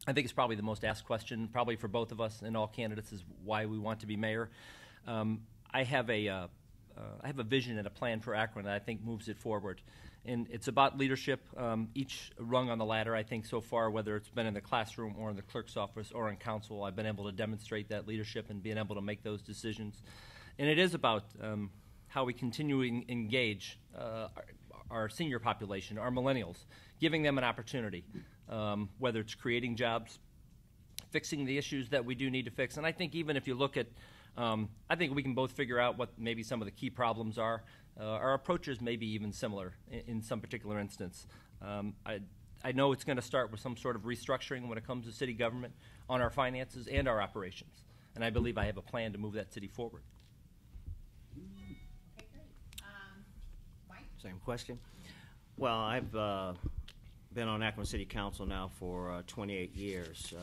I think it's probably the most asked question, probably for both of us and all candidates, is why we want to be mayor. I have a vision and a plan for Akron that I think moves it forward. And it's about leadership. Each rung on the ladder, I think, so far, whether it's been in the classroom or in the clerk's office or in council, I've been able to demonstrate that leadership and being able to make those decisions. And it is about how we continue to engage our senior population, our millennials, giving them an opportunity, whether it's creating jobs, fixing the issues that we do need to fix. And I think even if you look at, I think we can both figure out what maybe some of the key problems are. Our approaches may be even similar in some particular instance. I know it's going to start with some sort of restructuring when it comes to city government on our finances and our operations. And I believe I have a plan to move that city forward. Okay, great. Mike? Same question. Well, I've been on Akron City Council now for 28 years,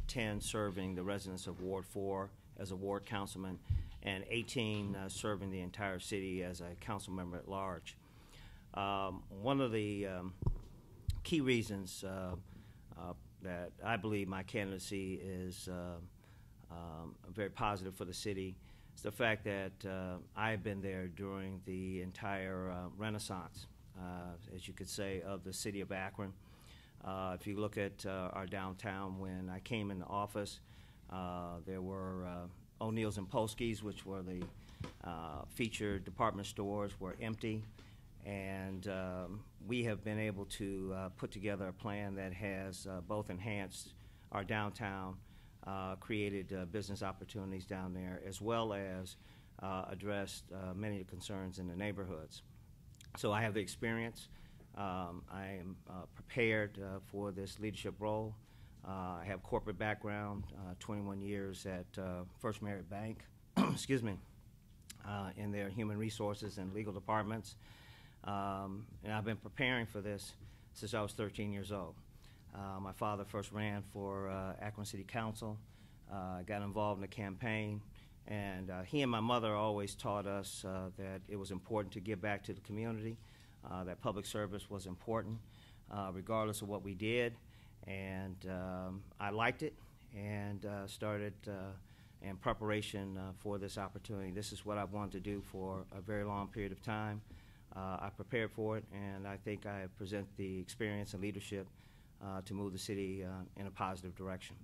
10 serving the residents of Ward 4 as a ward councilman, and 18 serving the entire city as a council member at large. One of the key reasons that I believe my candidacy is very positive for the city is the fact that I've been there during the entire renaissance, as you could say, of the city of Akron. If you look at our downtown, when I came into office, there were O'Neill's and Polsky's, which were the featured department stores, were empty. And we have been able to put together a plan that has both enhanced our downtown, created business opportunities down there, as well as addressed many of the concerns in the neighborhoods. So I have the experience. I am prepared for this leadership role. I have corporate background, 21 years at First Merit Bank, excuse me, in their human resources and legal departments. And I've been preparing for this since I was 13 years old. My father first ran for Akron City Council, got involved in the campaign, and he and my mother always taught us that it was important to give back to the community, that public service was important, regardless of what we did. And I liked it and started in preparation for this opportunity. This is what I've wanted to do for a very long period of time. I prepared for it, and I think I present the experience and leadership to move the city in a positive direction.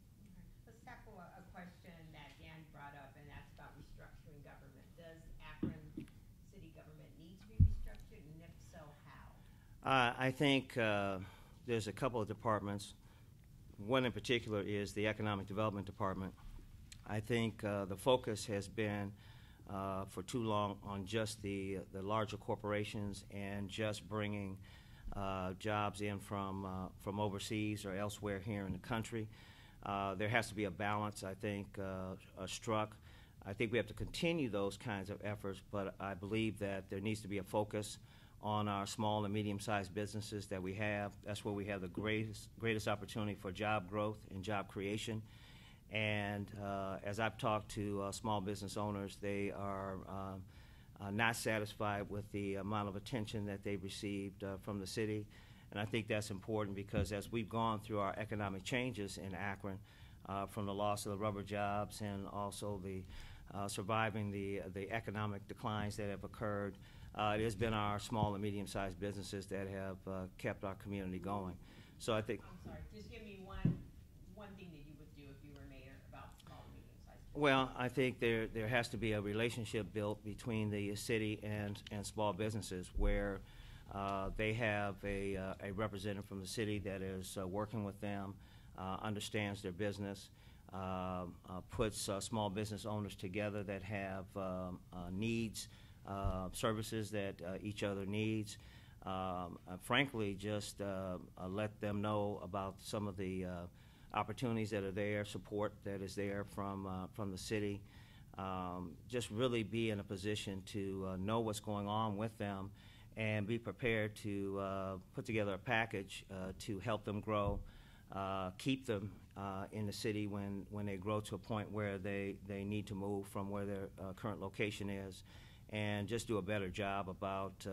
Let's tackle a question that Dan brought up, and that's about restructuring government. Does Akron city government need to be restructured, and if so, how? I think there's a couple of departments. One in particular is the Economic Development Department. I think the focus has been for too long on just the larger corporations and just bringing jobs in from overseas or elsewhere here in the country. There has to be a balance, I think, struck. I think we have to continue those kinds of efforts, but I believe that there needs to be a focus on our small and medium-sized businesses that we have. That's where we have the greatest opportunity for job growth and job creation. And as I've talked to small business owners, they are not satisfied with the amount of attention that they've received from the city. And I think that's important because as we've gone through our economic changes in Akron, from the loss of the rubber jobs and also the surviving the economic declines that have occurred, it has been our small and medium-sized businesses that have kept our community going. So I think. I'm sorry. Just give me one thing that you would do if you were mayor about small and medium-sized businesses. Well, I think there has to be a relationship built between the city and small businesses where they have a representative from the city that is working with them, understands their business, puts small business owners together that have needs, services that each other needs. Frankly, just let them know about some of the opportunities that are there, support that is there from the city. Just really be in a position to know what's going on with them and be prepared to put together a package to help them grow, keep them in the city when they grow to a point where they need to move from where their current location is, and just do a better job about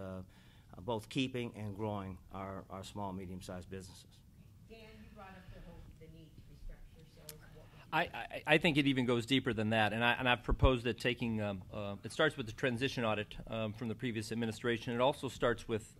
both keeping and growing our small, medium-sized businesses. Dan, you brought up the need to restructure I think it even goes deeper than that, and I've proposed that taking it starts with the transition audit from the previous administration. It also starts with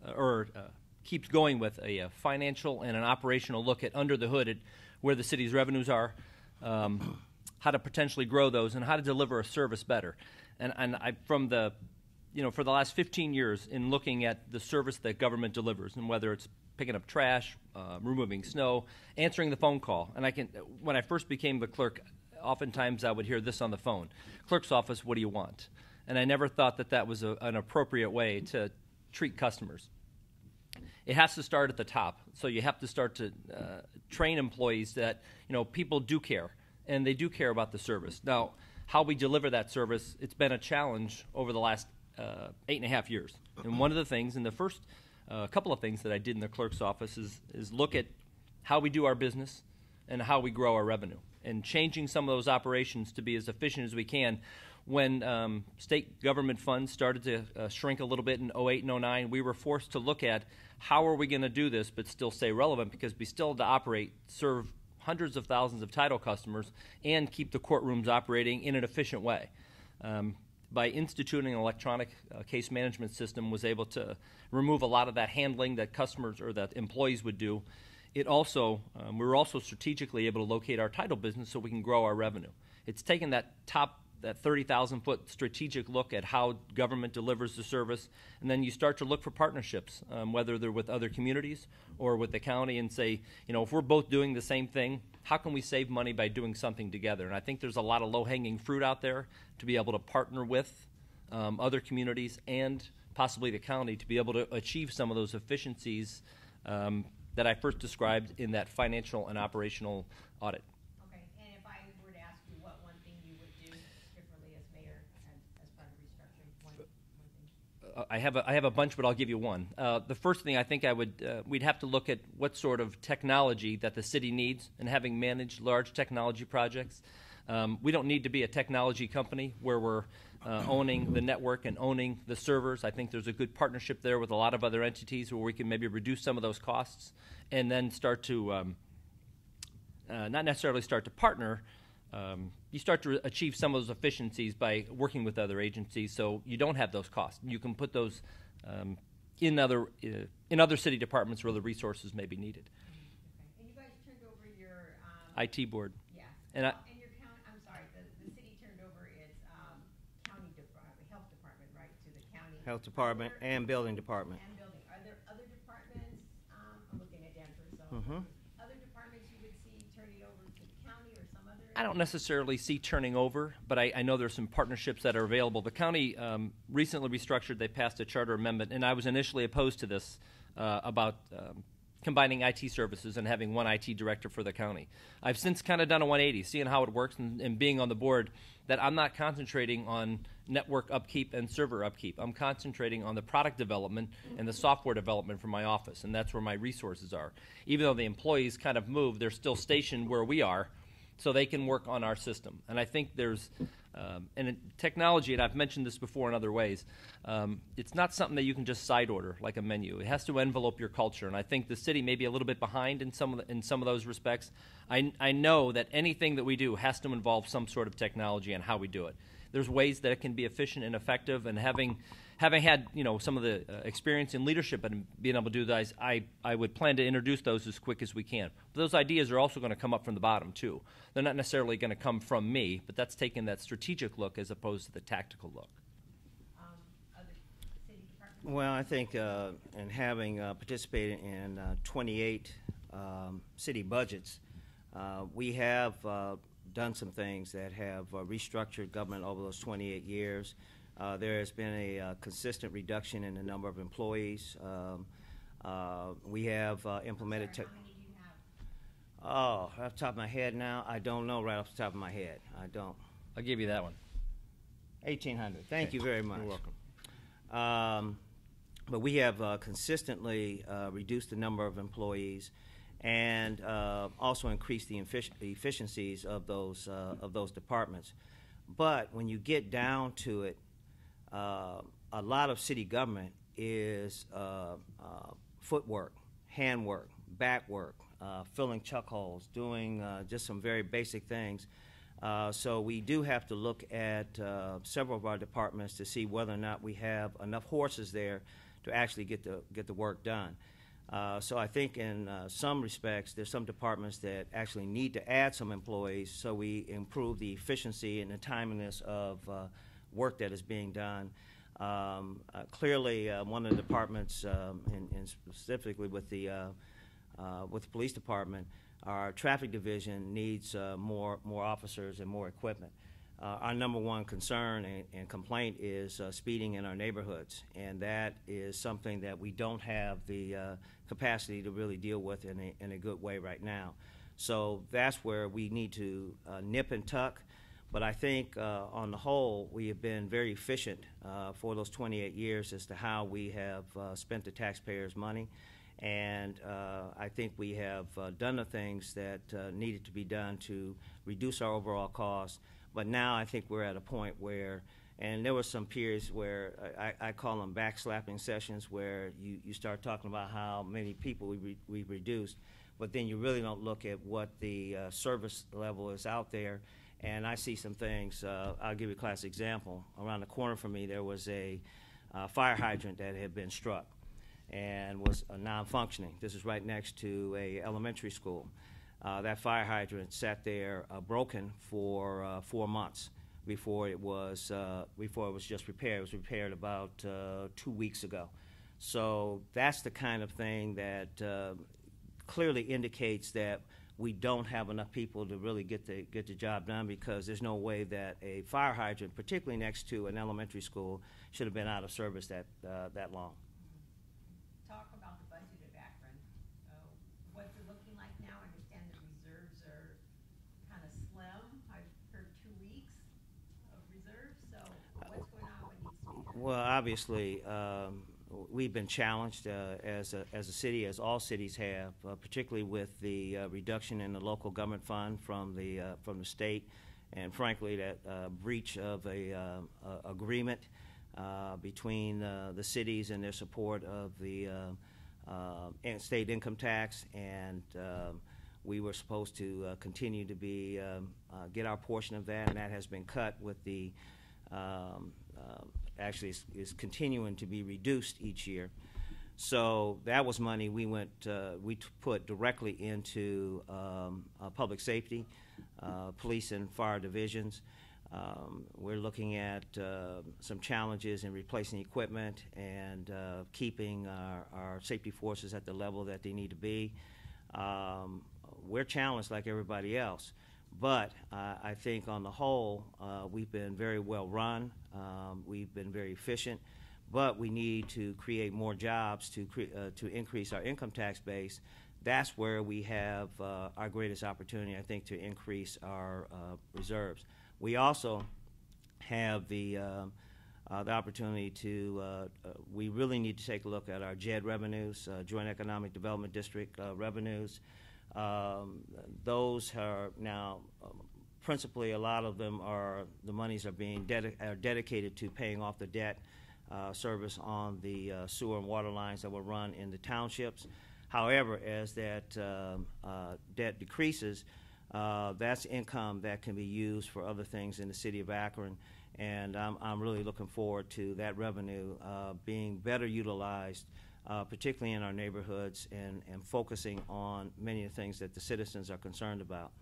keeps going with a financial and an operational look at under the hood at where the city's revenues are, how to potentially grow those, and how to deliver a service better. And for the last 15 years in looking at the service that government delivers, and whether it's picking up trash, removing snow, answering the phone call. And when I first became the clerk, oftentimes I would hear this on the phone: "Clerk's office, what do you want?" And I never thought that was an appropriate way to treat customers. It has to start at the top. So you have to start to train employees that people do care, and they do care about the service. Now, how we deliver that service, it's been a challenge over the last 8.5 years. And one of the things, and the first couple of things that I did in the clerk's office is look at how we do our business and how we grow our revenue, and changing some of those operations to be as efficient as we can. When state government funds started to shrink a little bit in 08 and 09, we were forced to look at how are we going to do this but still stay relevant, because we still had to operate, serve hundreds of thousands of title customers, and keep the courtrooms operating in an efficient way. By instituting an electronic case management system, was able to remove a lot of that handling that customers or that employees would do. It also, we were also strategically able to locate our title business so we can grow our revenue. It's taken that 30,000-foot strategic look at how government delivers the service, and then you start to look for partnerships, whether they're with other communities or with the county, and say, if we're both doing the same thing, how can we save money by doing something together? And I think there's a lot of low-hanging fruit out there to be able to partner with other communities and possibly the county to be able to achieve some of those efficiencies that I first described in that financial and operational audit. Okay, and if I were to ask you what one thing you would do differently as mayor as part of restructuring, one thing? I have a bunch, but I'll give you one. The first thing I think we'd have to look at what sort of technology that the city needs, and having managed large technology projects. We don't need to be a technology company where we're owning the network and owning the servers. I think there's a good partnership there with a lot of other entities where we can maybe reduce some of those costs, and then start to not necessarily start to partner. You start to achieve some of those efficiencies by working with other agencies, so you don't have those costs. You can put those in other city departments where the resources may be needed. Okay. And you guys turned over your IT board. Yeah. And And your county. I'm sorry. The city turned over its county health department, right, to the county Health department and building department. And building. Are there other departments? I'm looking at Denver, so. Other departments you would see turning over to the county or some other? I don't necessarily see turning over, but I know there's some partnerships that are available. The county recently restructured. They passed a charter amendment, and I was initially opposed to this about combining IT services and having one IT director for the county. I've since kind of done a 180, seeing how it works and being on the board, that I'm not concentrating on network upkeep and server upkeep. I'm concentrating on the product development and the software development for my office, and that's where my resources are. Even though the employees kind of move, they're still stationed where we are, so they can work on our system. And I think there's, and in technology, and I've mentioned this before in other ways, it's not something that you can just side order like a menu. It has to envelope your culture, and I think the city may be a little bit behind in some of those respects. I know that anything that we do has to involve some sort of technology and how we do it. There's ways that it can be efficient and effective, and having had some of the experience in leadership and being able to do that, I would plan to introduce those as quick as we can. But those ideas are also going to come up from the bottom too. They're not necessarily going to come from me, but that's taking that strategic look as opposed to the tactical look. Other city departments? Well, I think in having participated in 28 city budgets, we have done some things that have restructured government over those 28 years. There has been a consistent reduction in the number of employees. We have implemented. How many do you have? Oh, off the top of my head now, I don't know right off the top of my head. I don't. I'll give you that one. 1,800. Thank you very much. You're welcome. But we have consistently reduced the number of employees, and also increased the efficiencies of those departments. But when you get down to it, a lot of city government is footwork, handwork, back work, filling chuck holes, doing just some very basic things. So we do have to look at several of our departments to see whether or not we have enough horses there to actually get the work done. So I think in some respects, there's some departments that actually need to add some employees so we improve the efficiency and the timeliness of work that is being done. Clearly, one of the departments, and specifically with the police department, our traffic division needs more officers and more equipment. Our number one concern and complaint is speeding in our neighborhoods, and that is something that we don't have the capacity to really deal with in a good way right now. So that's where we need to nip and tuck. But I think on the whole, we have been very efficient for those 28 years as to how we have spent the taxpayers' money. And I think we have done the things that needed to be done to reduce our overall costs. But now I think we're at a point where, and there were some periods where I call them backslapping sessions, where you start talking about how many people we've reduced, but then you really don't look at what the service level is out there. And I see some things. I'll give you a classic example. Around the corner from me, there was a fire hydrant that had been struck and was non-functioning. This is right next to a elementary school. That fire hydrant sat there broken for 4 months before it was just repaired. It was repaired about 2 weeks ago. So that's the kind of thing that clearly indicates that we don't have enough people to really get the job done, because there's no way that a fire hydrant, particularly next to an elementary school, should have been out of service that long. Talk about the budget of Akron. What's it looking like now? I understand the reserves are kind of slim. I've heard 2 weeks of reserves. So what's going on? What needs to be done? Well, obviously, we've been challenged as a city, as all cities have, particularly with the reduction in the local government fund from the state, and frankly, that breach of a agreement between the cities and their support of the state income tax, and we were supposed to continue to be get our portion of that, and that has been cut with the actually is continuing to be reduced each year. So that was money we put directly into public safety, police and fire divisions. We're looking at some challenges in replacing equipment and keeping our safety forces at the level that they need to be. We're challenged like everybody else. But I think on the whole, we've been very well run. We've been very efficient. But we need to create more jobs to increase our income tax base. That's where we have our greatest opportunity, I think, to increase our reserves. We also have the opportunity to, we really need to take a look at our JED revenues, Joint Economic Development District revenues. Those are now principally, a lot of them are, the monies are being dedicated to paying off the debt service on the sewer and water lines that will run in the townships. However, as that debt decreases, that's income that can be used for other things in the city of Akron, and I'm really looking forward to that revenue being better utilized, particularly in our neighborhoods, and focusing on many of the things that the citizens are concerned about.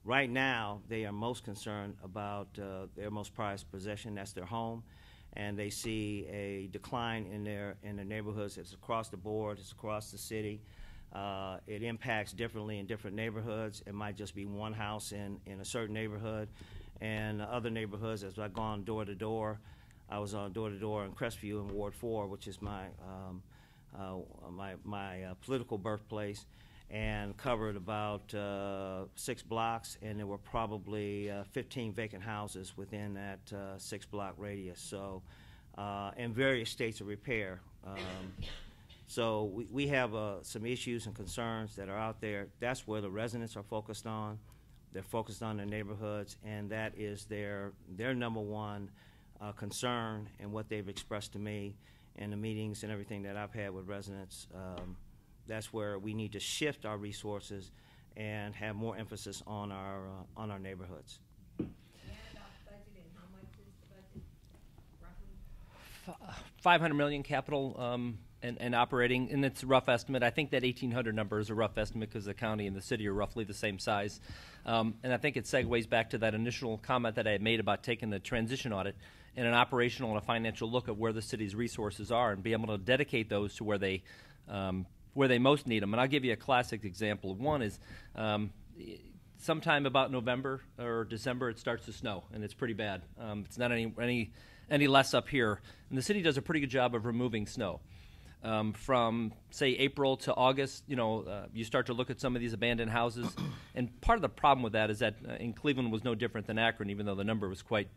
Right now, they are most concerned about their most prized possession, that's their home, and they see a decline in their neighborhoods. It's across the board, it's across the city. It impacts differently in different neighborhoods. It might just be one house in a certain neighborhood, and other neighborhoods, as I've gone door to door, I was on door to door in Crestview in Ward 4, which is my political birthplace, and covered about 6 blocks, and there were probably 15 vacant houses within that 6-block radius. So, and various states of repair. So we have some issues and concerns that are out there. That's where the residents are focused on. They're focused on their neighborhoods, and that is their number one concern, and what they've expressed to me in the meetings and everything that I've had with residents that's where we need to shift our resources and have more emphasis on our neighborhoods. Yeah, about the budget, and how much is the budget, roughly? 500 million capital and operating, and it's a rough estimate. I think that 1,800 number is a rough estimate because the county and the city are roughly the same size. And I think it segues back to that initial comment that I had made about taking the transition audit and an operational and a financial look at where the city's resources are and be able to dedicate those to where they most need them. And I'll give you a classic example. One is sometime about November or December it starts to snow, and it's pretty bad. It's not any less up here. And the city does a pretty good job of removing snow. From, say, April to August, you start to look at some of these abandoned houses. And part of the problem with that is that in Cleveland was no different than Akron, even though the number was quite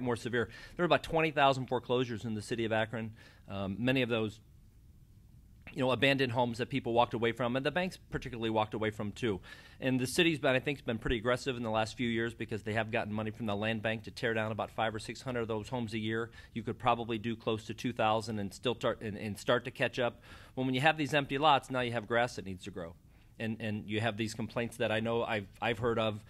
more severe. There were about 20,000 foreclosures in the city of Akron. Many of those abandoned homes that people walked away from, and the banks particularly walked away from too. And the city's been, I think, been pretty aggressive in the last few years because they have gotten money from the land bank to tear down about 500 or 600 of those homes a year. You could probably do close to 2,000 and still start to catch up. When you have these empty lots, now you have grass that needs to grow. And you have these complaints that I know I've heard of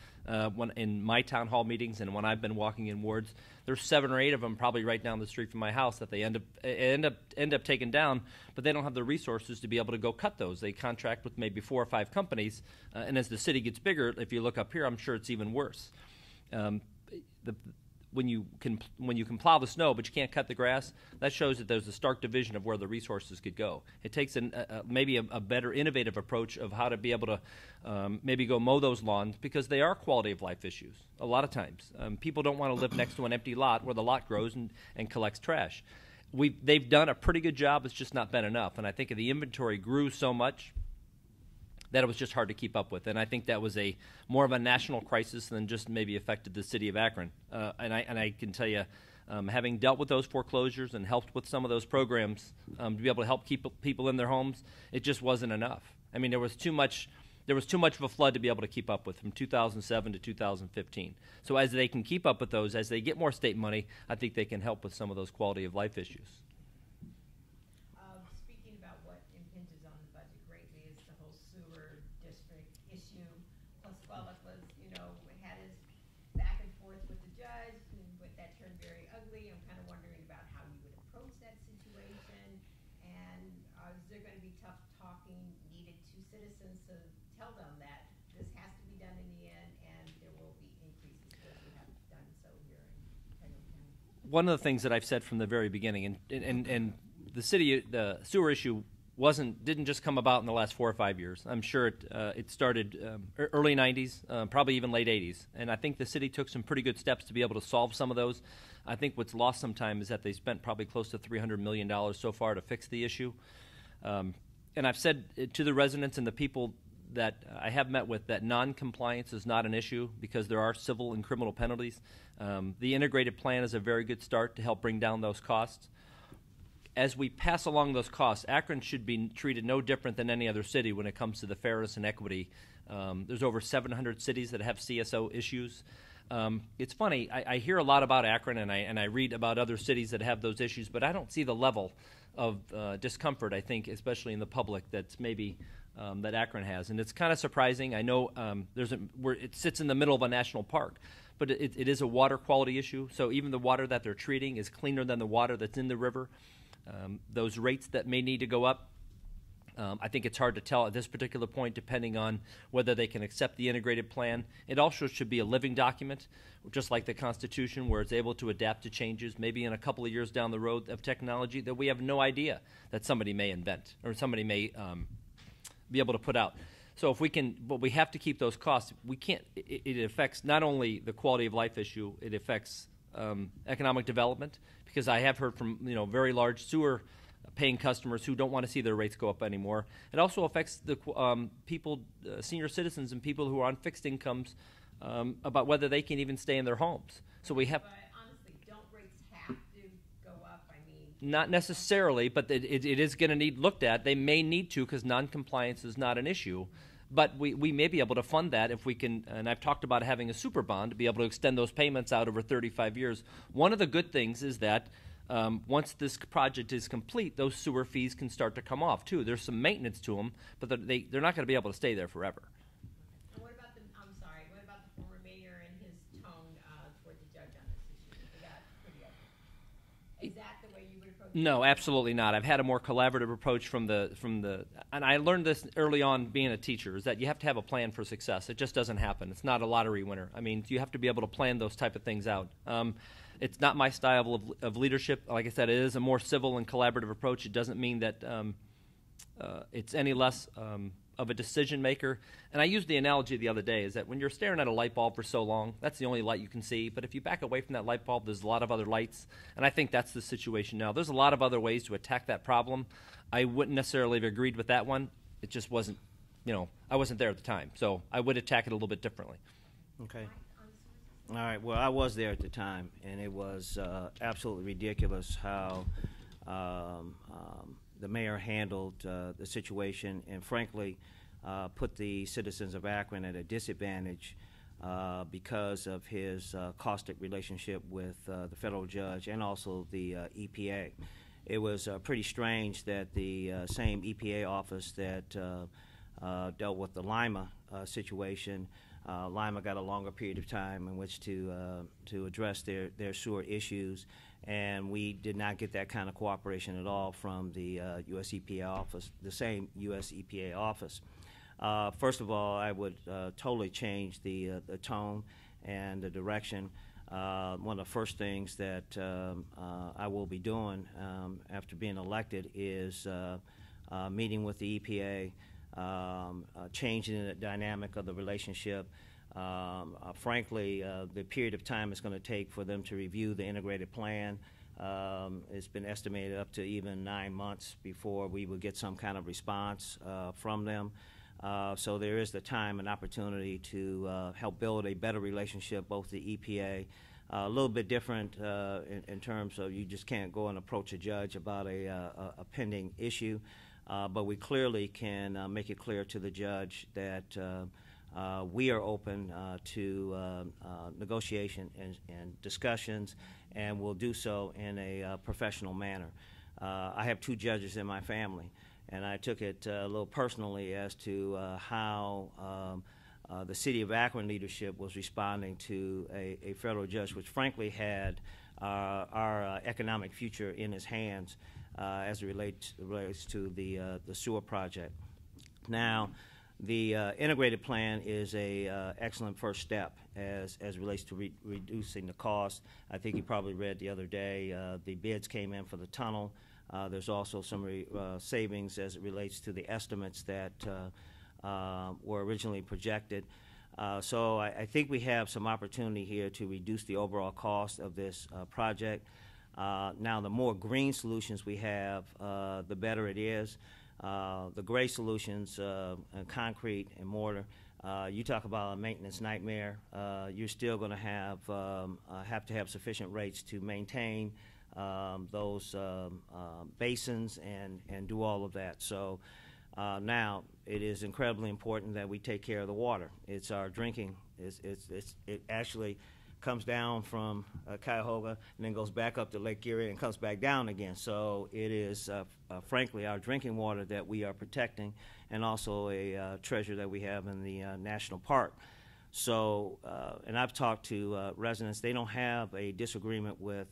when in my town hall meetings and when I've been walking in wards. There's 7 or 8 of them probably right down the street from my house that they end up taking down, but they don't have the resources to be able to go cut those. They contract with maybe 4 or 5 companies, and as the city gets bigger, if you look up here, I'm sure it's even worse. When you can plow the snow but you can't cut the grass, that shows that there's a stark division of where the resources could go. It takes maybe a better innovative approach of how to be able to maybe go mow those lawns, because they are quality of life issues a lot of times. People don't want to live next to an empty lot where the lot grows and collects trash. They've done a pretty good job. It's just not been enough, and I think the inventory grew so much that it was just hard to keep up with. And I think that was more of a national crisis than just maybe affected the city of Akron. And I can tell you, having dealt with those foreclosures and helped with some of those programs to be able to help keep people in their homes, it just wasn't enough. I mean, there was too much of a flood to be able to keep up with from 2007 to 2015. So as they can keep up with those, as they get more state money, I think they can help with some of those quality of life issues. Speaking about what impinges on the budget greatly is the whole sewer district issue. Plus, well, it was, had his back and forth with the judge, but that turned very ugly. I'm kind of wondering about how you would approach that situation, and is there going to be tough talking needed to citizens to tell them that this has to be done in the end, and there will be increases because we have done so here in Horrigan County? One of the things that I've said from the very beginning, and the sewer issue didn't just come about in the last 4 or 5 years. I'm sure it started early 90s, probably even late 80s. And I think the city took some pretty good steps to be able to solve some of those. I think what's lost sometimes is that they spent probably close to $300 million so far to fix the issue. And I've said to the residents and the people that I have met with that non-compliance is not an issue because there are civil and criminal penalties. The integrated plan is a very good start to help bring down those costs. As we pass along those costs, Akron should be treated no different than any other city when it comes to the fairness and equity. There's over 700 cities that have CSO issues. It's funny, I hear a lot about Akron and I read about other cities that have those issues, but I don't see the level of discomfort, I think, especially in the public, that's maybe that Akron has. And it's kind of surprising. I know it sits in the middle of a national park, but it is a water quality issue. So even the water that they're treating is cleaner than the water that's in the river. Those rates that may need to go up, I think it's hard to tell at this particular point, depending on whether they can accept the integrated plan. It also should be a living document, just like the Constitution, where it's able to adapt to changes, maybe in a couple of years down the road of technology that we have no idea that somebody may invent or somebody may be able to put out. So if we can, but we have to keep those costs. We can't. It affects not only the quality of life issue, it affects economic development, because I have heard from very large sewer paying customers who don't want to see their rates go up anymore. It also affects the people, senior citizens and people who are on fixed incomes, about whether they can even stay in their homes. So we have. But honestly, don't rates have to go up? I mean, not necessarily, but it is going to need looked at. They may need to, because non-compliance is not an issue. But we may be able to fund that if we can, and I've talked about having a super bond to be able to extend those payments out over 35 years. One of the good things is that Once this project is complete, those sewer fees can start to come off too. There's some maintenance to them, but they're not going to be able to stay there forever. And what about what about the former mayor and his tone toward the judge on this issue? Is that pretty open? Is that the way you would approach it? No, absolutely not. I've had a more collaborative approach from the, and I learned this early on being a teacher, is that you have to have a plan for success. It just doesn't happen. It's not a lottery winner. I mean, you have to be able to plan those type of things out. It's not my style of leadership. Like I said, it is a more civil and collaborative approach. It doesn't mean that it's any less of a decision maker. And I used the analogy the other day is that when you're staring at a light bulb for so long, that's the only light you can see. But if you back away from that light bulb, there's a lot of other lights. And I think that's the situation now. There's a lot of other ways to attack that problem. I wouldn't necessarily have agreed with that one. It just wasn't, I wasn't there at the time. So I would attack it a little bit differently. Okay. All right. Well, I was there at the time, and it was absolutely ridiculous how the mayor handled the situation, and frankly, put the citizens of Akron at a disadvantage because of his caustic relationship with the federal judge and also the EPA. It was pretty strange that the same EPA office that dealt with the Lima situation, Lima got a longer period of time in which to address their sewer issues, and we did not get that kind of cooperation at all from the U.S. EPA office, the same U.S. EPA office. First of all, I would totally change the tone and the direction. One of the first things that I will be doing after being elected is meeting with the EPA, changing the dynamic of the relationship. Frankly, the period of time it's going to take for them to review the integrated plan, it's been estimated up to even 9 months before we will get some kind of response from them. So there is the time and opportunity to help build a better relationship, both the EPA, a little bit different in terms of you just can't go and approach a judge about a pending issue. But we clearly can make it clear to the judge that we are open to negotiation and discussions, and will do so in a professional manner. I have 2 judges in my family, and I took it a little personally as to how the City of Akron leadership was responding to a federal judge, which frankly had our economic future in his hands. As it relates to the sewer project. Now, the integrated plan is a excellent first step as it relates to reducing the cost. I think you probably read the other day the bids came in for the tunnel. There's also some savings as it relates to the estimates that were originally projected. So I think we have some opportunity here to reduce the overall cost of this project. Now, the more green solutions we have, the better it is. The gray solutions, concrete and mortar, you talk about a maintenance nightmare. You're still going to have to have sufficient rates to maintain those basins and do all of that. So now it is incredibly important that we take care of the water. It's our drinking. It actually comes down from Cuyahoga and then goes back up to Lake Erie and comes back down again. So it is, frankly, our drinking water that we are protecting, and also a treasure that we have in the national park. So, and I've talked to residents. They don't have a disagreement with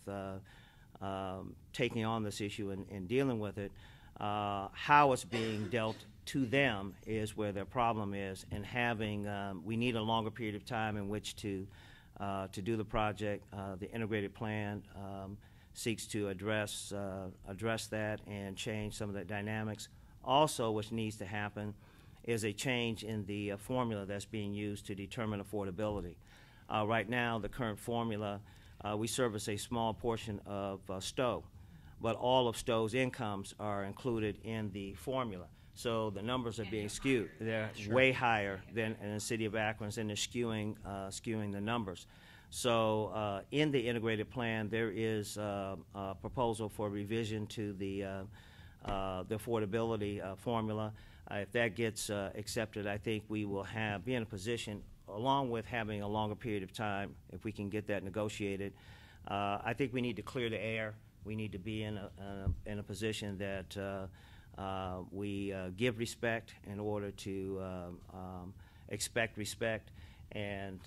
taking on this issue and dealing with it. How it's being dealt to them is where their problem is, and we need a longer period of time in which to do the project. The integrated plan seeks to address that and change some of the dynamics. Also, what needs to happen is a change in the formula that's being used to determine affordability. Right now, the current formula, we service a small portion of Stowe, but all of Stowe's incomes are included in the formula. So the numbers are being skewed. They're way higher than in the City of Akron, and they're skewing the numbers. So in the integrated plan, there is a proposal for revision to the affordability formula. If that gets accepted, I think we will be in a position, along with having a longer period of time, if we can get that negotiated. I think we need to clear the air We need to be in a position that we give respect in order to expect respect, and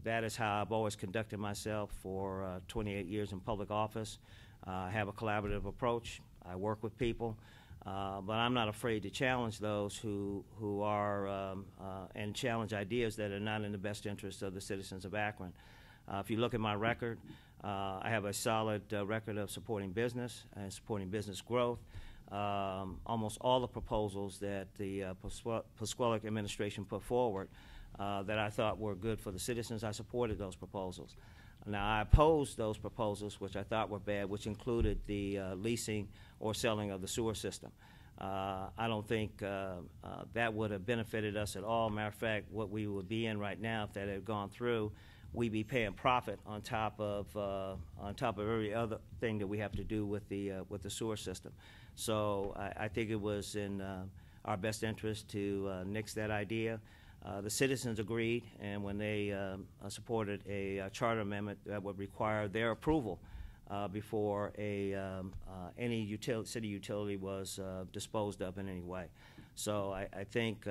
that is how I've always conducted myself for 28 years in public office. I have a collaborative approach. I work with people, but I'm not afraid to challenge those who are and challenge ideas that are not in the best interest of the citizens of Akron. If you look at my record, I have a solid record of supporting business and supporting business growth. Almost all the proposals that the Pasquale administration put forward that I thought were good for the citizens, I supported those proposals. Now, I opposed those proposals, which I thought were bad, which included the leasing or selling of the sewer system. I don't think that would have benefited us at all. Matter of fact, what we would be in right now, if that had gone through, we'd be paying profit on top of every other thing that we have to do with the sewer system. So I think it was in our best interest to nix that idea. The citizens agreed, and when they supported a charter amendment that would require their approval before any city utility was disposed of in any way. So I think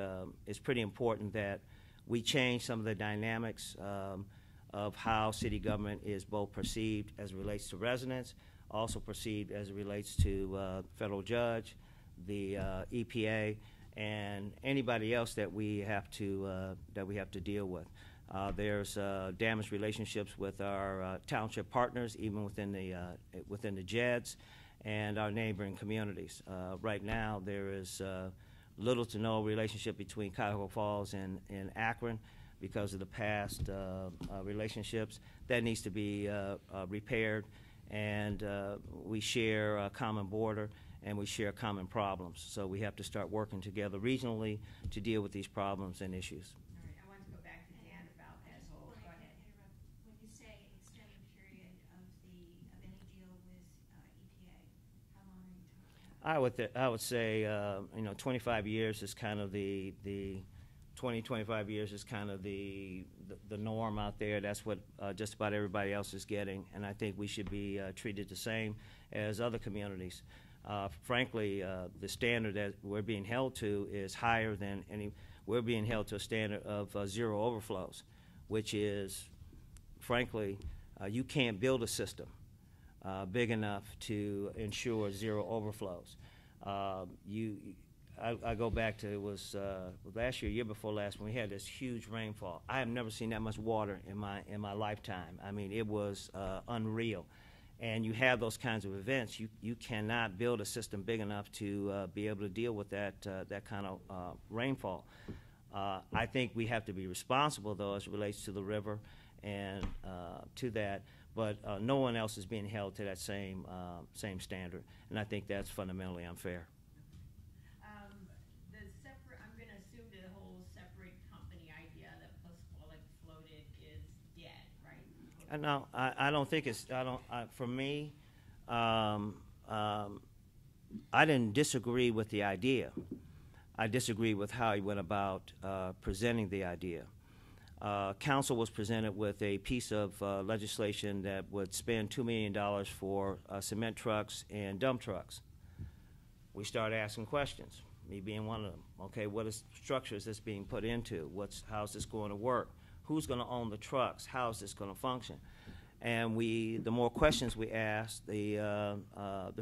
it's pretty important that we change some of the dynamics of how city government is both perceived as it relates to residents, also perceived as it relates to federal judge, the EPA, and anybody else that we have to deal with. There's damaged relationships with our township partners, even within the JEDs and our neighboring communities. Right now, there is little to no relationship between Cuyahoga Falls and Akron because of the past relationships. That needs to be repaired, and we share a common border and we share common problems. So we have to start working together regionally to deal with these problems and issues. All right, I want to go back to Dan about that whole, go ahead. When you say extended period of any deal with EPA, how long are you talking about? I would say 25 years is kind of the 25 years is kind of the norm out there. That's what just about everybody else is getting, and I think we should be treated the same as other communities. Frankly, the standard that we're being held to is higher than any. We're being held to a standard of zero overflows, which is, frankly, you can't build a system big enough to ensure zero overflows. I go back to, it was last year before last, when we had this huge rainfall. I have never seen that much water in my lifetime. I mean, it was unreal. And you have those kinds of events, you cannot build a system big enough to be able to deal with that kind of rainfall. I think we have to be responsible, though, as it relates to the river and to that. But no one else is being held to that same standard, and I think that's fundamentally unfair. I'm going to assume the whole separate company idea that Pasquale floated is dead, right? No, I don't think it's. For me, I didn't disagree with the idea. I disagree with how he went about presenting the idea. Council was presented with a piece of legislation that would spend $2 million for cement trucks and dump trucks. We started asking questions, me being one of them. Okay, what structure is this being put into? How's this going to work? Who's going to own the trucks? How is this going to function? And the more questions we asked, the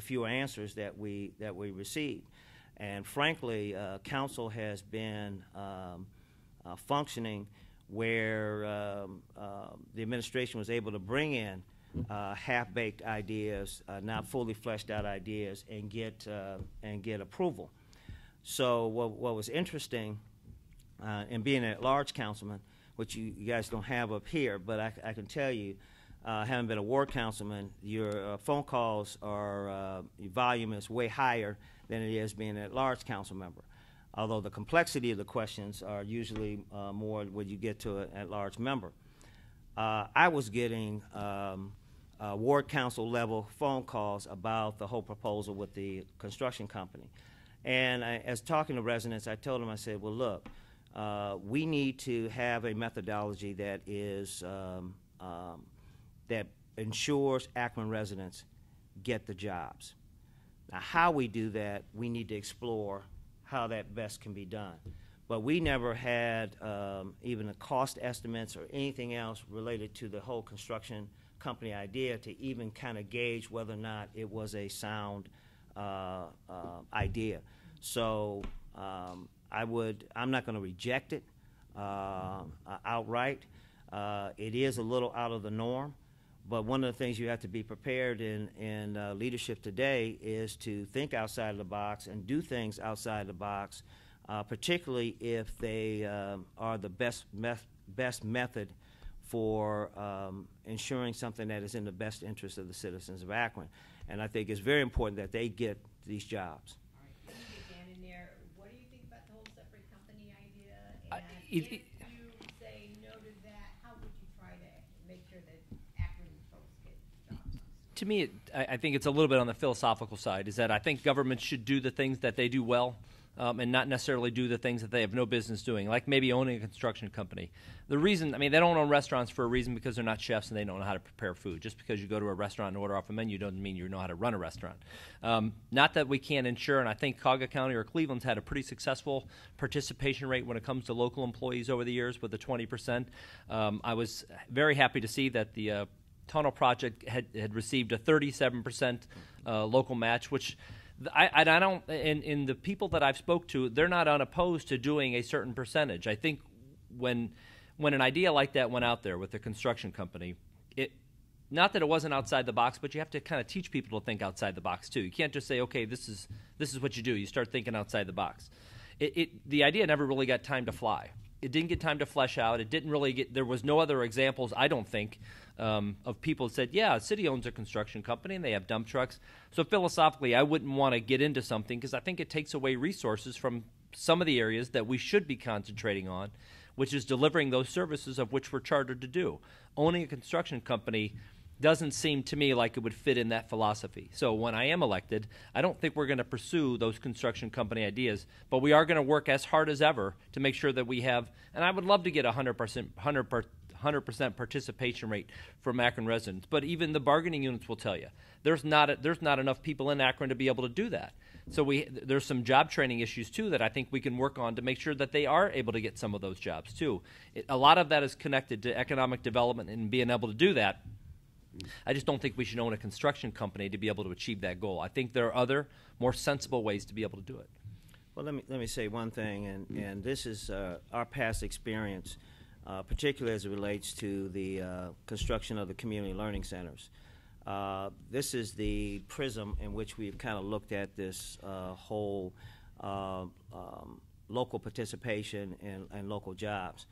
fewer answers that we received. And frankly, council has been functioning where the administration was able to bring in half-baked ideas, not fully fleshed out ideas, and get approval. So what was interesting in being an at-large councilman, which you guys don't have up here, but I can tell you, having been a ward councilman, your phone calls your volume is way higher than it is being an at-large council member. Although the complexity of the questions are usually more when you get to an at-large member. I was getting ward council level phone calls about the whole proposal with the construction company. And as talking to residents, I told them, I said, well, look, we need to have a methodology that is that ensures Akron residents get the jobs. Now, how we do that, we need to explore how that best can be done. But we never had even the cost estimates or anything else related to the whole construction company idea to even kind of gauge whether or not it was a sound idea. So I'm not going to reject it outright. It is a little out of the norm, but one of the things you have to be prepared in leadership today is to think outside of the box and do things outside the box, particularly if they are the best method for ensuring something that is in the best interest of the citizens of Akron. And I think it's very important that they get these jobs. All right, let me get Dan in there. What do you think about the whole separate company idea? And if you say no to that, how would you try to make sure that Akron folks get jobs? To me, I think it's a little bit on the philosophical side, is that I think governments should do the things that they do well, and not necessarily do the things that they have no business doing, like maybe owning a construction company. The reason, I mean, they don't own restaurants for a reason because they're not chefs and they don't know how to prepare food. Just because you go to a restaurant and order off a menu doesn't mean you know how to run a restaurant. Not that we can't ensure, and I think Cuyahoga County or Cleveland's had a pretty successful participation rate when it comes to local employees over the years with the 20%. I was very happy to see that the tunnel project had received a 37% local match, which I don't, in the people that I've spoke to, they're not unopposed to doing a certain percentage. I think when an idea like that went out there with the construction company, not that it wasn't outside the box, but you have to kind of teach people to think outside the box too. You can't just say, okay, this is what you do. You start thinking outside the box. The idea never really got time to fly. It didn't get time to flesh out. It didn't really get. There was no other examples, I don't think, of people that said, yeah, a city owns a construction company and they have dump trucks. So philosophically, I wouldn't want to get into something because I think it takes away resources from some of the areas that we should be concentrating on, which is delivering those services of which we're chartered to do. Owning a construction company doesn't seem to me like it would fit in that philosophy. So when I am elected, I don't think we're going to pursue those construction company ideas, but we are going to work as hard as ever to make sure that we have, and I would love to get a 100% participation rate from Akron residents, but even the bargaining units will tell you there's not enough people in Akron to be able to do that. So there's some job training issues too that I think we can work on to make sure that they are able to get some of those jobs too. A lot of that is connected to economic development and being able to do that. I just don't think we should own a construction company to be able to achieve that goal. I think there are other, more sensible ways to be able to do it. Well, let me say one thing, and this is our past experience, particularly as it relates to the construction of the community learning centers. This is the prism in which we've kind of looked at this whole local participation and local jobs.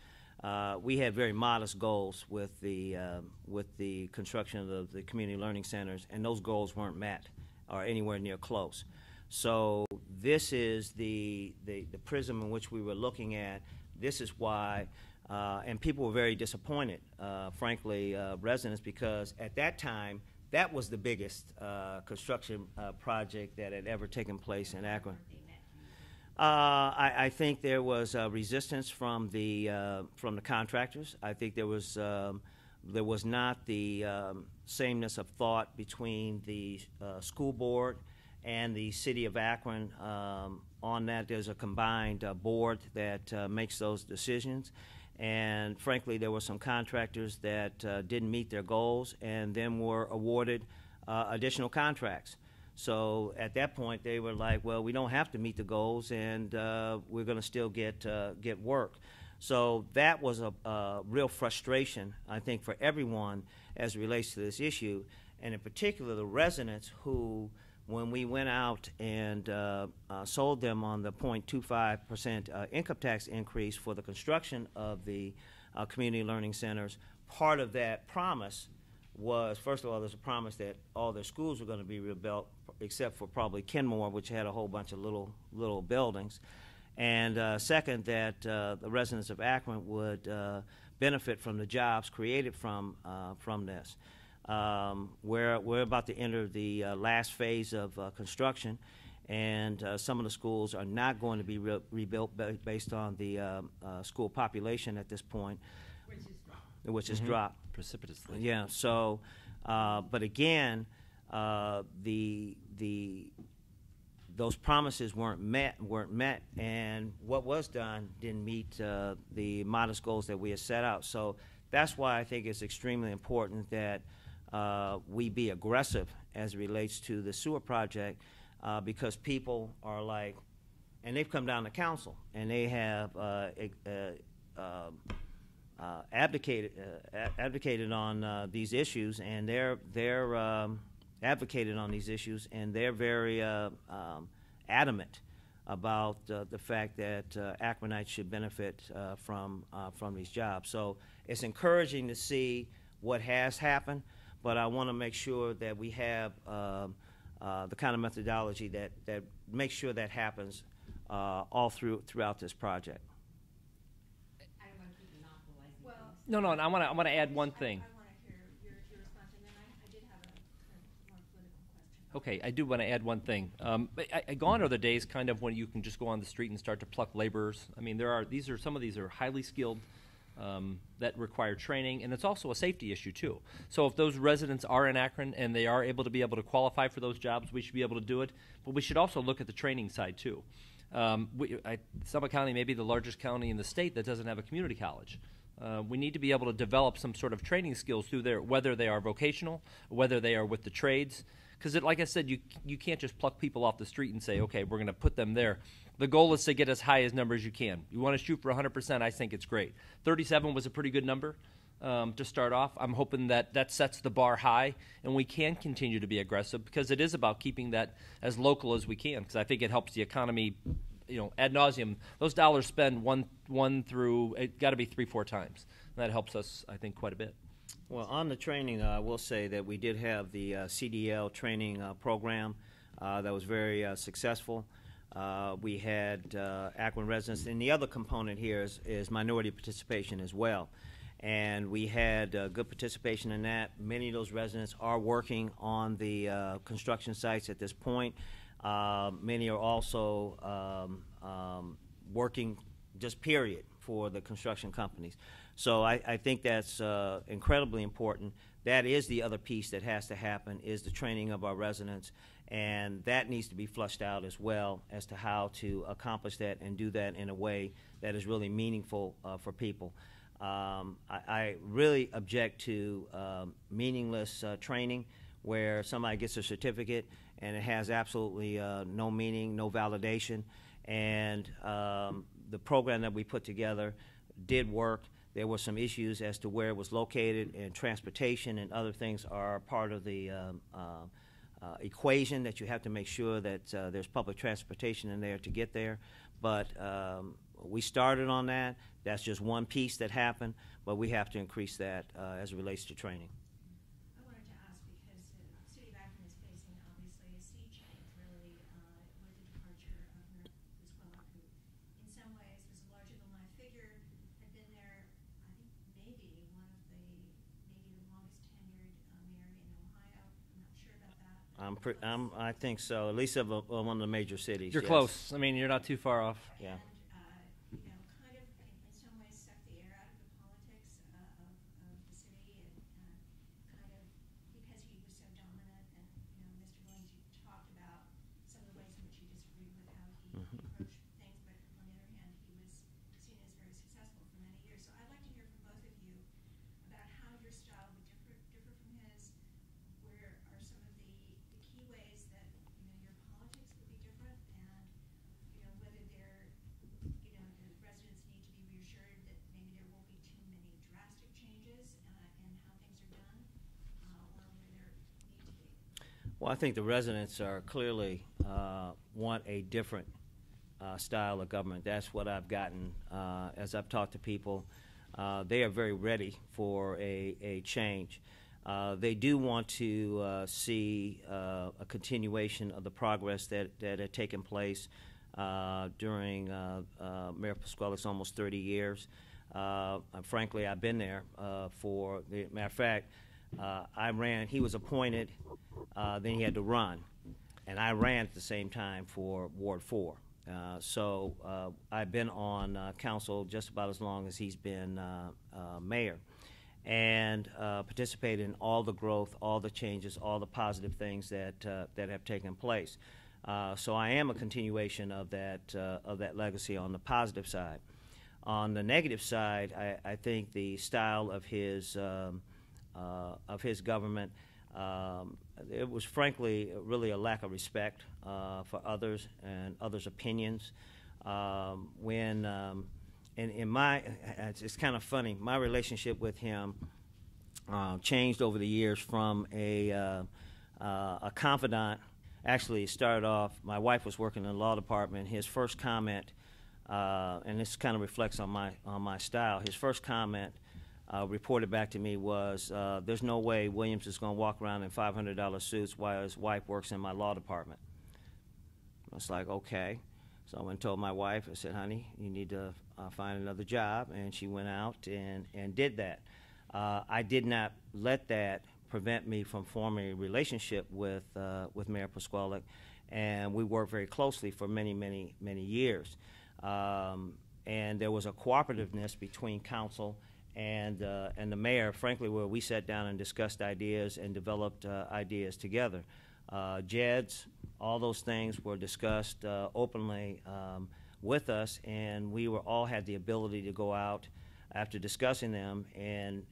We had very modest goals with the construction of the community learning centers, and those goals weren't met or anywhere near close. So this is the prism in which we were looking at. This is why, and people were very disappointed, frankly, residents, because at that time, that was the biggest construction project that had ever taken place in Akron. I think there was resistance from the contractors. I think there was not the sameness of thought between the school board and the city of Akron. On that, there's a combined board that makes those decisions. And frankly, there were some contractors that didn't meet their goals and then were awarded additional contracts. So at that point, they were like, well, we don't have to meet the goals, and we're going to still get work. So that was a real frustration, I think, for everyone as it relates to this issue, and in particular the residents who, when we went out and sold them on the 0.25% income tax increase for the construction of the community learning centers, part of that promise was, first of all, there's a promise that all their schools were going to be rebuilt, except for probably Kenmore, which had a whole bunch of little buildings. And second, that the residents of Akron would benefit from the jobs created from this. We're about to enter the last phase of construction, and some of the schools are not going to be rebuilt based on the school population at this point, which has dropped precipitously. Yeah. So, but again, those promises weren't met, and what was done didn't meet the modest goals that we had set out. So that's why I think it's extremely important that we be aggressive as it relates to the sewer project, because people are like, and they've come down to council and they have advocated on these issues, and they're advocated on these issues, and they're very adamant about the fact that Akronites should benefit from these jobs. So it's encouraging to see what has happened, but I want to make sure that we have the kind of methodology that makes sure that happens all throughout this project. I don't want to keep monopolizing Well, things. No, and I want to add one thing. I want to hear your response, and then I did have a more political question. Okay, I do want to add one thing. Gone are the days kind of when you can just go on the street and start to pluck laborers. I mean, some of these are highly skilled that require training, and it's also a safety issue too. So if those residents are in Akron and they are able to qualify for those jobs, we should be able to do it. But we should also look at the training side too. Summit County may be the largest county in the state that doesn't have a community college. We need to be able to develop some sort of training skills through there, whether they are vocational, whether they are with the trades. Because, like I said, you can't just pluck people off the street and say, okay, we're going to put them there. The goal is to get as high as numbers you can. You want to shoot for 100%, I think it's great. 37 was a pretty good number to start off. I'm hoping that sets the bar high, and we can continue to be aggressive, because it is about keeping that as local as we can, because I think it helps the economy, ad nauseum. Those dollars spent one through, it got to be 3-4 times. And that helps us, I think, quite a bit. Well, on the training, I will say that we did have the CDL training program that was very successful. We had Akron residents, and the other component here is minority participation as well. And we had good participation in that. Many of those residents are working on the construction sites at this point. Many are also working just period for the construction companies. So I think that's incredibly important. That is the other piece that has to happen, is the training of our residents, and that needs to be flushed out as well as to how to accomplish that and do that in a way that is really meaningful for people. I really object to meaningless training where somebody gets a certificate and it has absolutely no meaning, no validation, and the program that we put together did work. There were some issues as to where it was located, and transportation and other things are part of the equation that you have to make sure that there's public transportation in there to get there. But we started on that. That's just one piece that happened, but we have to increase that as it relates to training. I wanted to ask, because the city of Akron is facing obviously a sea change, really, with the departure of Mayor Busquella, who in some ways was a larger than life figure, had been there, I think maybe the longest tenured mayor in Ohio. I'm not sure about that. I think so, at least of one of the major cities. You're yes. close. I mean, you're not too far off. Yeah. And, kind of in some ways sucked the air out of the politics of the city, and kind of because he was so dominant. And, Mr. Williams, you talked about some of the ways in which you disagreed with how he approached things, but on the other hand, he was seen as very successful for many years. So I'd like to hear from both of you about how your style would differ from his. Where are some of the key ways that your politics would be different, and whether there, the residents need to be reassured that maybe there won't be too many drastic changes in how things are done, or whether there need to be. Well, I think the residents are clearly want a different style of government. That's what I've gotten as I've talked to people. They are very ready for a change. They do want to see a continuation of the progress that had taken place during Mayor Busquella's almost 30 years. Frankly, I've been there for, matter of fact, I ran, he was appointed, then he had to run, and I ran at the same time for Ward 4. So I've been on council just about as long as he's been mayor. and participate in all the growth, all the changes, all the positive things that have taken place. So I am a continuation of that legacy on the positive side. On the negative side, I think the style of his government, it was frankly really a lack of respect for others and others' opinions. It's kind of funny, my relationship with him changed over the years from a confidant. Actually, it started off, my wife was working in the law department. His first comment, and this kind of reflects on my style, his first comment reported back to me was, there's no way Williams is going to walk around in $500 suits while his wife works in my law department. I was like, okay. So I went and told my wife, I said, honey, you need to find another job, and she went out and did that. I did not let that prevent me from forming a relationship with Mayor Pasquale, and we worked very closely for many, many, many years. And there was a cooperativeness between council and the mayor, frankly, where we sat down and discussed ideas and developed ideas together. JEDs, all those things were discussed openly with us, and we all had the ability to go out after discussing them and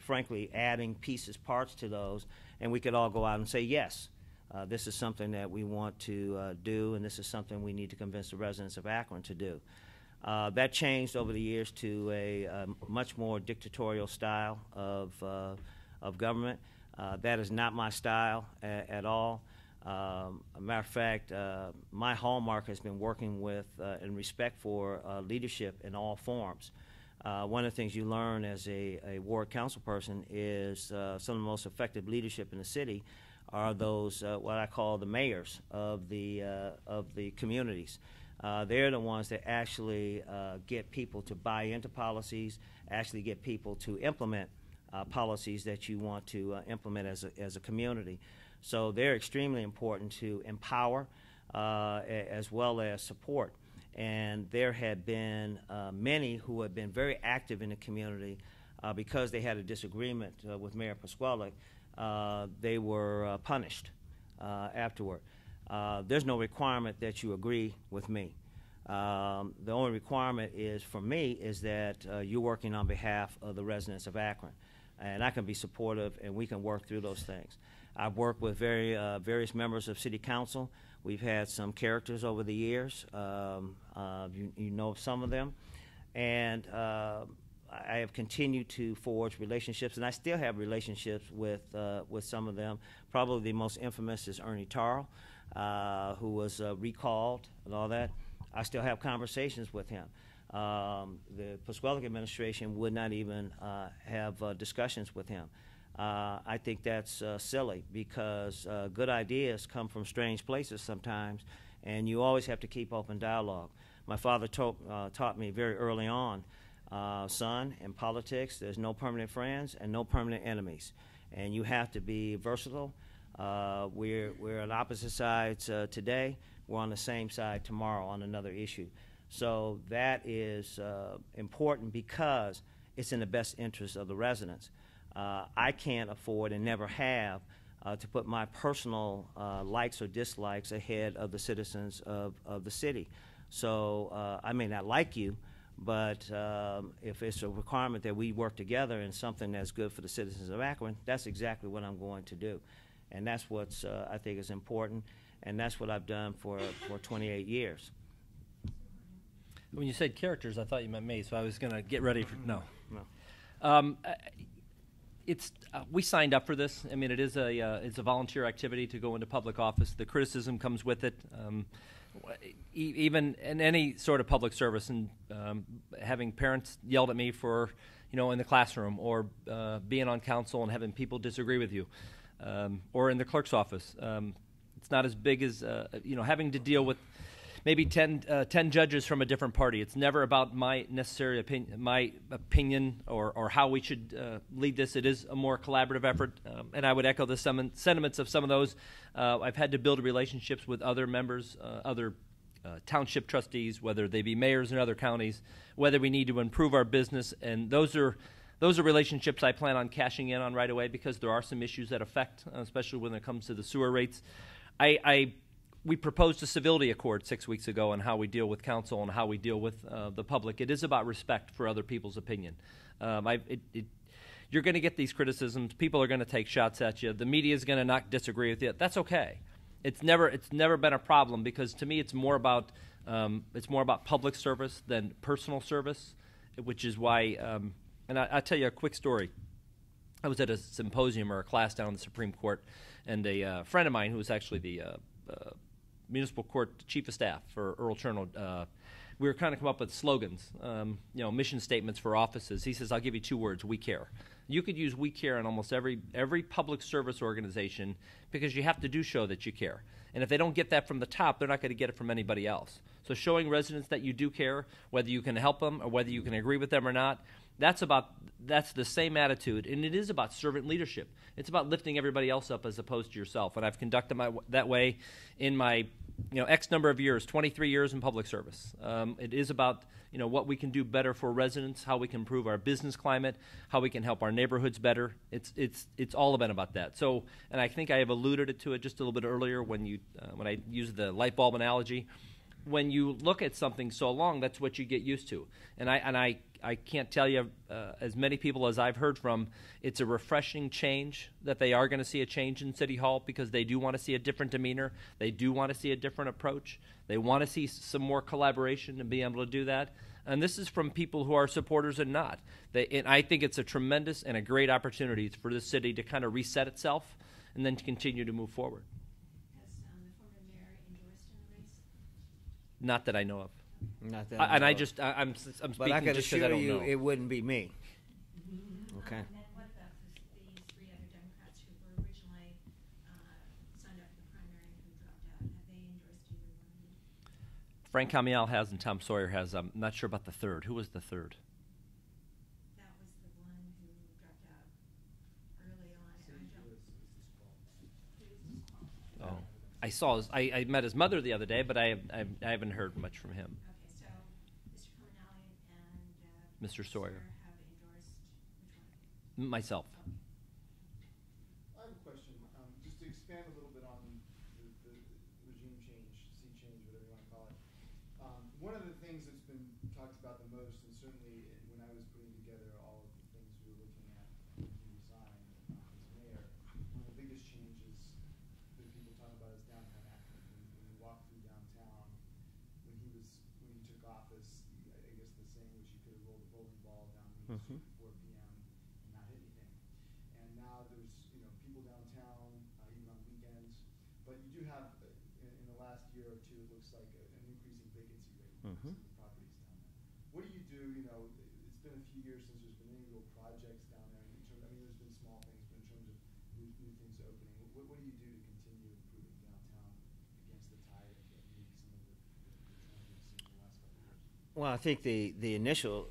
frankly adding pieces, parts to those, and we could all go out and say, yes, this is something that we want to do, and this is something we need to convince the residents of Akron to do. That changed over the years to a much more dictatorial style of government. That is not my style at all. A matter of fact, my hallmark has been working with and respect for leadership in all forms. One of the things you learn as a ward council person is some of the most effective leadership in the city are those what I call the mayors of the communities. They're the ones that actually get people to buy into policies, actually get people to implement policies that you want to implement as a community. So they're extremely important to empower as well as support. And there have been many who have been very active in the community because they had a disagreement with Mayor Pasquale. They were punished afterward. There's no requirement that you agree with me. The only requirement is, for me, is that you're working on behalf of the residents of Akron. And I can be supportive, and we can work through those things. I've worked with various members of City Council. We've had some characters over the years. You know some of them. And I have continued to forge relationships, and I still have relationships with some of them. Probably the most infamous is Ernie Tarl, who was recalled and all that. I still have conversations with him. The Pasquale administration would not even have discussions with him. I think that's silly because good ideas come from strange places sometimes, and you always have to keep open dialogue. My father taught me very early on, son, in politics, there's no permanent friends and no permanent enemies, and you have to be versatile. We're on opposite sides today. We're on the same side tomorrow on another issue. So that is important because it's in the best interest of the residents. I can't afford and never have to put my personal likes or dislikes ahead of the citizens of the city. So I may not like you, but if it's a requirement that we work together in something that's good for the citizens of Akron, that's exactly what I'm going to do. And that's what I think is important, and that's what I've done for 28 years. When you said characters, I thought you meant me, so I was going to get ready for no. We signed up for this. I mean, it's a volunteer activity to go into public office. The criticism comes with it, even in any sort of public service. And having parents yelled at me for, in the classroom, or being on council and having people disagree with you, or in the clerk's office. It's not as big as having to deal with maybe 10 judges from a different party. It's never about my necessary opinion or how we should lead this. It is a more collaborative effort, and I would echo the sentiments of some of those. I've had to build relationships with other members, other township trustees, whether they be mayors in other counties, whether we need to improve our business, and those are those are relationships I plan on cashing in on right away because there are some issues that affect, especially when it comes to the sewer rates. We proposed a civility accord 6 weeks ago on how we deal with council and how we deal with the public. It is about respect for other people's opinion. You're going to get these criticisms. People are going to take shots at you. The media is going to not disagree with you. That's okay. It's never been a problem because to me it's more about public service than personal service, which is why. And I'll tell you a quick story. I was at a symposium or a class down in the Supreme Court, and a friend of mine who was actually the municipal court chief of staff for Earl Chernow, we were kind of come up with slogans, mission statements for offices. He says, I'll give you 2 words, we care. You could use we care in almost every public service organization because you have to show that you care. And if they don't get that from the top, they're not going to get it from anybody else. So showing residents that you do care, whether you can help them or whether you can agree with them or not, that's the same attitude, and it is about servant leadership. It's about lifting everybody else up as opposed to yourself, and I've conducted that way in my X number of years, 23 years in public service. It is about what we can do better for residents, how we can improve our business climate, how we can help our neighborhoods better. It's all about that. So, and I think I have alluded to it just a little bit earlier when I used the light bulb analogy. When you look at something so long, that's what you get used to. And I can't tell you, as many people as I've heard from, it's a refreshing change that they are going to see a change in City Hall because they do want to see a different demeanor. They do want to see a different approach. They want to see some more collaboration and be able to do that. And this is from people who are supporters and not. And I think it's a tremendous and a great opportunity for the city to kind of reset itself and then to continue to move forward. Has the former mayor endorsed in the race? Not that I know of. Not that I'm but speaking I can just because I assure don't you know. it wouldn't be me. Okay. And then what about these 3 other Democrats who were originally signed up for the primary and who dropped out? Have they endorsed either one of you? Frank Camiel has and Tom Sawyer has. I'm not sure about the third. Who was the third? That was the one who dropped out early on. Oh, I saw. I met his mother the other day, but I haven't heard much from him. Okay, so Mr. Cominelli and Mr. Sawyer. have endorsed which one? Myself. I have a question, just to expand a little bit on the regime change, sea change, whatever you want to call it. One of the things that's been talked about the most, and certainly when I was putting together all of the things we were looking at when he resigned as mayor, one of the biggest changes that people talk about is downtown Akron. When you walk through downtown, when he took office, I guess the saying was you could have rolled a bowling ball down the street at 4 p.m. and not hit anything. And now there's people downtown, even on weekends. But you do have in the last year or two, it looks like an increasing vacancy rate in some of the properties down there. What do you do? It's been a few years since there's been any real projects down there. There's been small things, but in terms of new things opening, what do you do to continue improving downtown against the tide of maybe some of the trends we've seen in the last couple of years? Well, I think the initial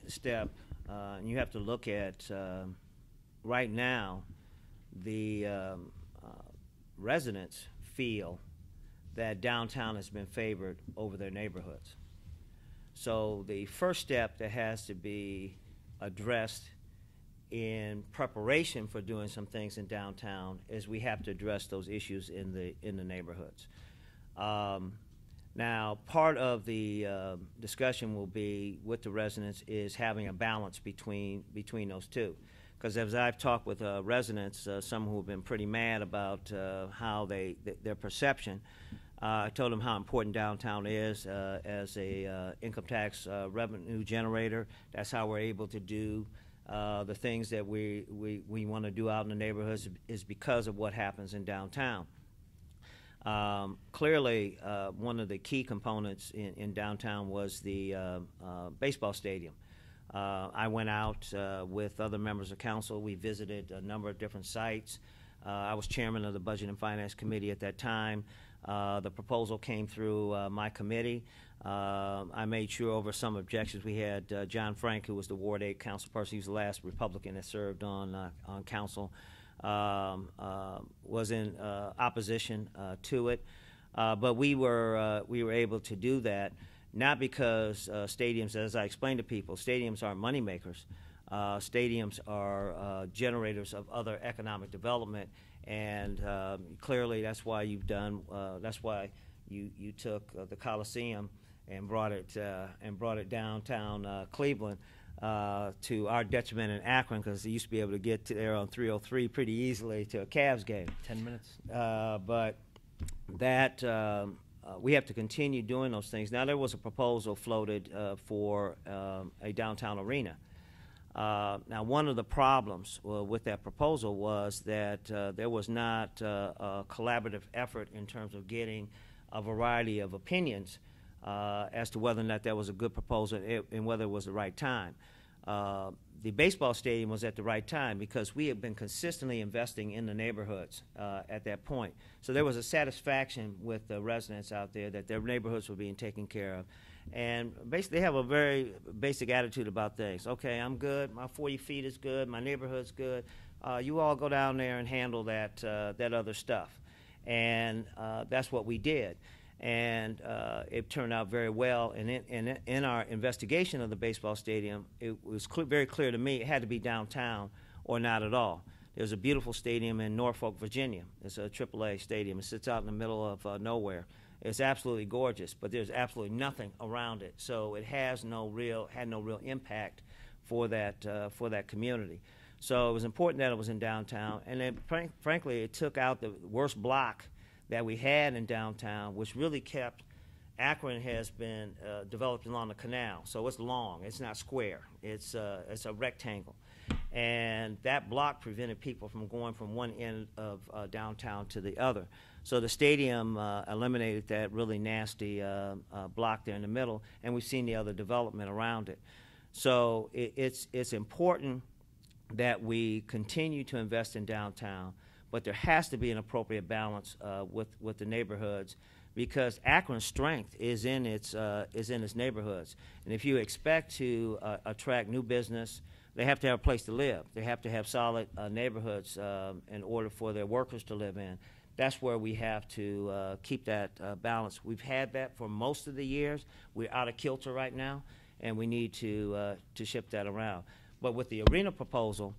step, and you have to look at right now, the residents feel that downtown has been favored over their neighborhoods. So the first step that has to be addressed in preparation for doing some things in downtown is we have to address those issues in the neighborhoods. Now, part of the discussion will be with the residents is having a balance between those two. Because as I've talked with residents, some who have been pretty mad about how their perception, I told them how important downtown is as a income tax revenue generator. That's how we're able to do the things that we want to do out in the neighborhoods is because of what happens in downtown. Clearly, one of the key components in downtown was the baseball stadium. I went out with other members of council. We visited a number of different sites. I was chairman of the Budget and Finance Committee at that time. The proposal came through my committee. I made sure over some objections we had John Frank, who was the Ward 8 council person. He was the last Republican that served on council. Was in opposition to it, but we were able to do that not because stadiums, as I explained to people, stadiums aren't money makers. Stadiums are generators of other economic development, and clearly that's why you've done. That's why you took the Coliseum and brought it downtown Cleveland. To our detriment in Akron, because they used to be able to get to there on 303 pretty easily to a Cavs game. 10 minutes. But that we have to continue doing those things. Now, there was a proposal floated for a downtown arena. Now, one of the problems with that proposal was that there was not a collaborative effort in terms of getting a variety of opinions as to whether or not that was a good proposal and whether it was the right time. The baseball stadium was at the right time because we had been consistently investing in the neighborhoods at that point. So there was a satisfaction with the residents out there that their neighborhoods were being taken care of. And basically they have a very basic attitude about things. Okay, I'm good, my 40 feet is good, my neighborhood's good. You all go down there and handle that other stuff. And that's what we did. And it turned out very well. And in our investigation of the baseball stadium, it was very clear to me it had to be downtown or not at all. There's a beautiful stadium in Norfolk, Virginia. It's a AAA stadium. It sits out in the middle of nowhere. It's absolutely gorgeous, but there's absolutely nothing around it. So it had no real impact for that community. So it was important that it was in downtown. And then, frankly, it took out the worst block that we had in downtown, which really kept Akron has been developed along the canal, so it's long. It's not square. It's a rectangle, and that block prevented people from going from one end of downtown to the other. So the stadium eliminated that really nasty block there in the middle, and we've seen the other development around it. So it's important that we continue to invest in downtown, but there has to be an appropriate balance with the neighborhoods, because Akron's strength is in its neighborhoods. And if you expect to attract new business, they have to have a place to live. They have to have solid neighborhoods in order for their workers to live in. That's where we have to keep that balance. We've had that for most of the years. We're out of kilter right now, and we need to shift that around. But with the arena proposal,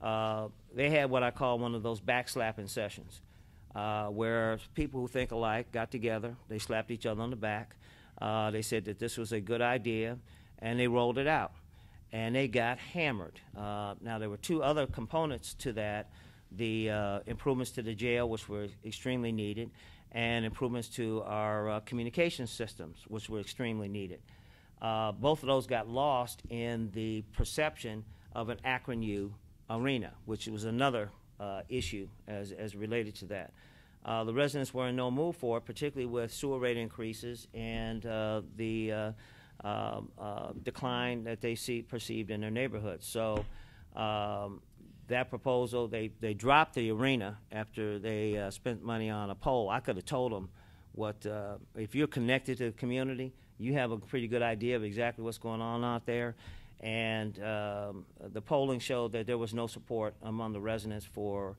they had what I call one of those backslapping sessions, where people who think alike got together, they slapped each other on the back, they said that this was a good idea, and they rolled it out. And they got hammered. Now, there were two other components to that, the improvements to the jail, which were extremely needed, and improvements to our communication systems, which were extremely needed. Both of those got lost in the perception of an Akron U arena, which was another issue as related to that. The residents were in no mood for it, particularly with sewer rate increases and the decline that they perceived in their neighborhoods. So that proposal, they dropped the arena after they spent money on a pole. I could have told them if you're connected to the community, you have a pretty good idea of exactly what's going on out there. And the polling showed that there was no support among the residents for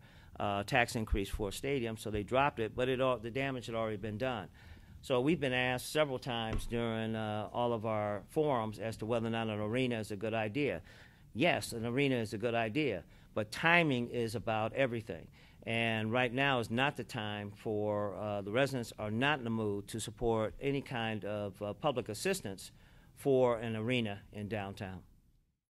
tax increase for a stadium, so they dropped it, but the damage had already been done. So we've been asked several times during all of our forums as to whether or not an arena is a good idea. Yes, an arena is a good idea, but timing is about everything. And right now is not the time for the residents are not in the mood to support any kind of public assistance for an arena in downtown.